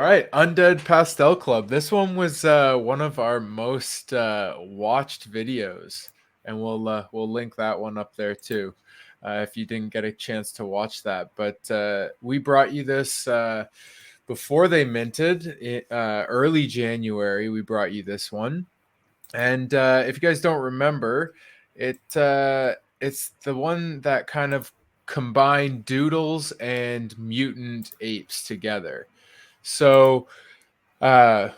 right, Undead Pastel Club. This one was one of our most watched videos, and we'll link that one up there too, if you didn't get a chance to watch that. But we brought you this before they minted, early January. We brought you this one, and if you guys don't remember, it's the one that kind of combined doodles and mutant apes together. So uh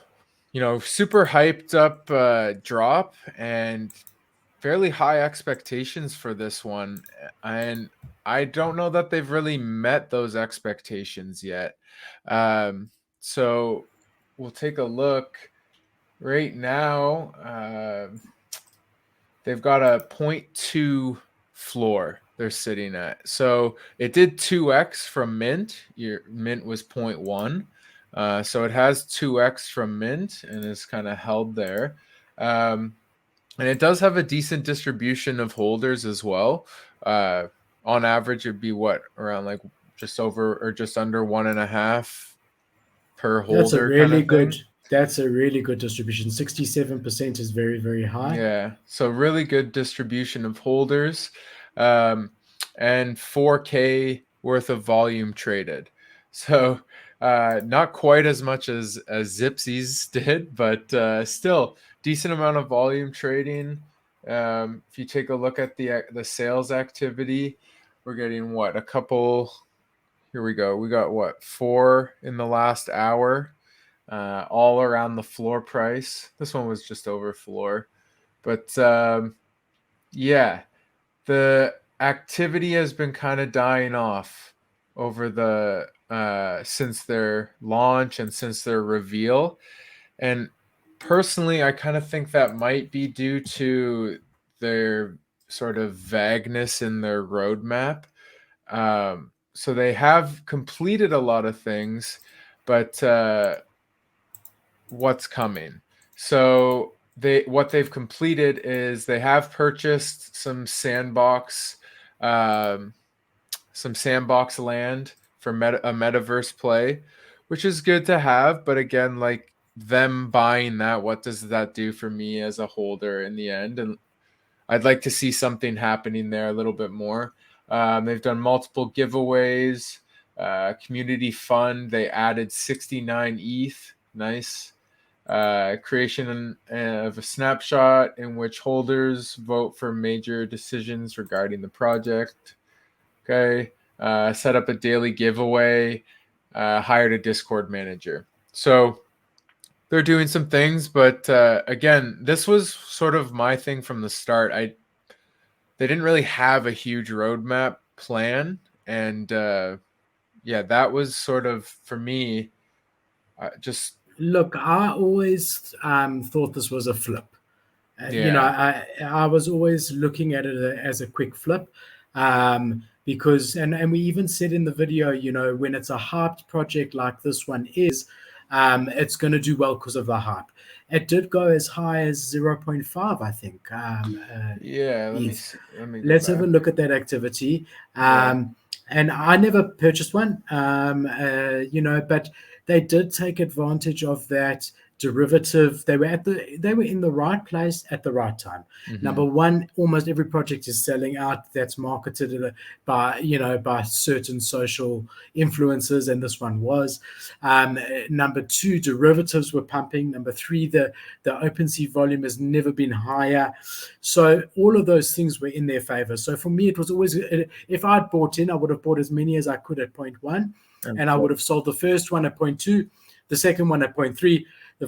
super hyped up drop and fairly high expectations for this one, and I don't know that they've really met those expectations yet. So we'll take a look right now. They've got a zero 0.2 floor they're sitting at. So it did 2x from mint. Your mint was 0.1. So it has 2x from mint and is kind of held there. And it does have a decent distribution of holders as well. On average, it'd be around like just over or just under 1.5 per That's a holder kind really of good. thing. That's a really good distribution. 67% is very, very high. Yeah, so really good distribution of holders, um, and 4K worth of volume traded. So not quite as much as Zipsies did, but still decent amount of volume trading. If you take a look at the sales activity, we're getting what a couple. Here we go. We got what, four in the last hour, all around the floor price. This one was just over floor. But yeah, the activity has been kind of dying off over the since their launch and since their reveal. And personally, I kind of think that might be due to their sort of vagueness in their roadmap. So they have completed a lot of things, but what's coming? So what they've completed is they have purchased um, some sandbox land for a metaverse play, which is good to have. But again, like them buying that, what does that do for me as a holder in the end? And I'd like to see something happening there a little bit more. They've done multiple giveaways, community fund. They added 69 ETH. Nice. Creation of a snapshot in which holders vote for major decisions regarding the project. Okay. Set up a daily giveaway. Hired a Discord manager. So they're doing some things, but again, this was sort of my thing from the start. They didn't really have a huge roadmap plan, and yeah, that was sort of for me. Just Look, I always thought this was a flip. yeah, I was always looking at it as a quick flip, because and we even said in the video, when it's a hyped project like this one is, it's going to do well because of the hype. It did go as high as 0.5, I think. yeah. Let me ETH. see. Let me go Let's have a back. look at that activity. Yeah, And I never purchased one, but they did take advantage of that derivative. They were in the right place at the right time. mm-hmm. Number one, almost every project is selling out that's marketed by certain social influencers, and this one was. Number two, derivatives were pumping. Number three, the OpenSea volume has never been higher. So all of those things were in their favor. So for me, it was always, if I'd bought in, I would have bought as many as I could at 0.1, and I would have sold the first one at 0.2, the second one at 0.3, the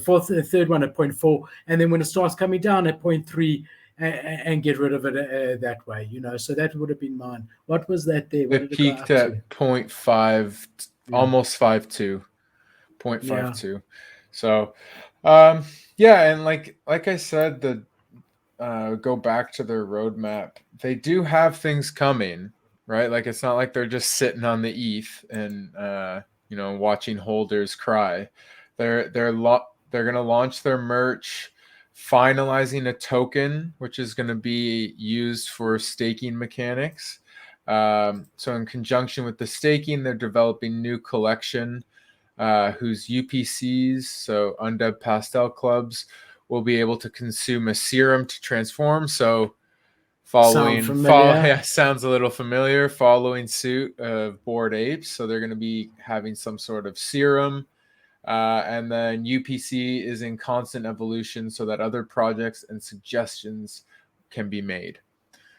third one at 0.4, and then when it starts coming down at 0.3, and get rid of it that way. So that would have been mine. What was that there? What It did it go peaked up at to? 0.5, Yeah. almost 5.2, Yeah. 0.52. So, um, yeah, and like I said, the go back to their roadmap. They do have things coming, right? Like it's not like they're just sitting on the ETH and watching holders cry. They're gonna launch their merch, finalizing a token which is gonna be used for staking mechanics. So in conjunction with the staking, they're developing new collection whose UPCs, so Undead Pastel Clubs, will be able to consume a serum to transform. So Sound familiar? yeah, sounds a little familiar. Following suit of Bored Apes, so they're going to be having some sort of serum. And then UPC is in constant evolution so that other projects and suggestions can be made.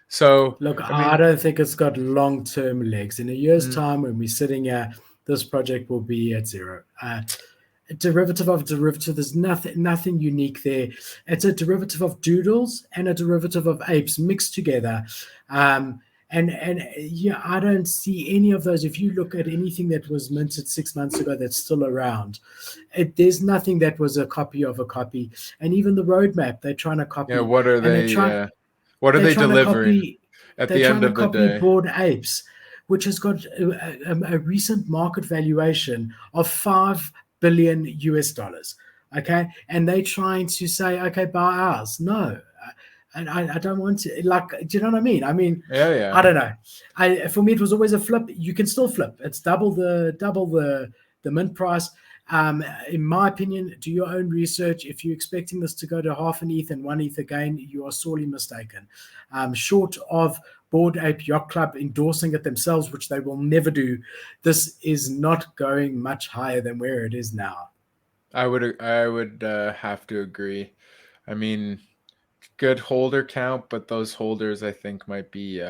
So, Look, I I mean, don't think it's got long-term legs. In a year's mm, time, when we're sitting here, this project will be at zero. A derivative of derivative. There's nothing unique there. It's a derivative of doodles and a derivative of apes mixed together. Um, and yeah, I don't see any of those. If you look at anything that was minted 6 months ago that's still around, there's nothing that was a copy of a copy. And even the roadmap they're trying to yeah, copy, and what are they're they trying to delivering copy at they're the trying end to of the copy day? Bored Apes, which has got a recent market valuation of 5 billion US dollars. Okay, and they're trying to say, okay, buy ours. No, and I don't want to. Like, do you know what I mean? I mean, Yeah, I yeah. don't know. For me, it was always a flip. You can still flip. It's double the mint price. In my opinion, do your own research. If you're expecting this to go to half an ETH and 1 ETH again, you are sorely mistaken. Short of Bored Ape Yacht Club endorsing it themselves, which they will never do, this is not going much higher than where it is now. I would have to agree. I mean, good holder count, but those holders I think might be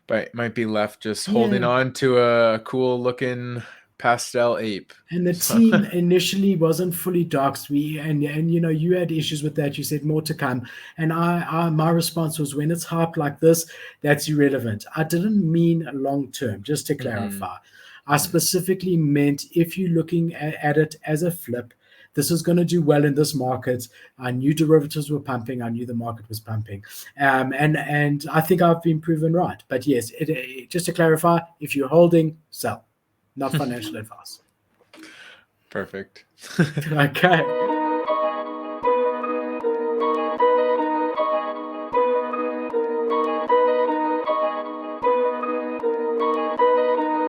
left just holding Yeah, on to a cool looking pastel ape. and the So team initially wasn't fully doxed. And you know, you had issues with that. You said more to come, and I my response was, when it's hyped like this, that's irrelevant. I didn't mean long term, just to mhm, clarify. I mhm. specifically meant if you're looking at it as a flip, this is going to do well in this market. I knew derivatives were pumping. I knew the market was pumping, and I think I've been proven right. But yes, just to clarify, if you're holding, sell, not financial advice. Perfect. Okay.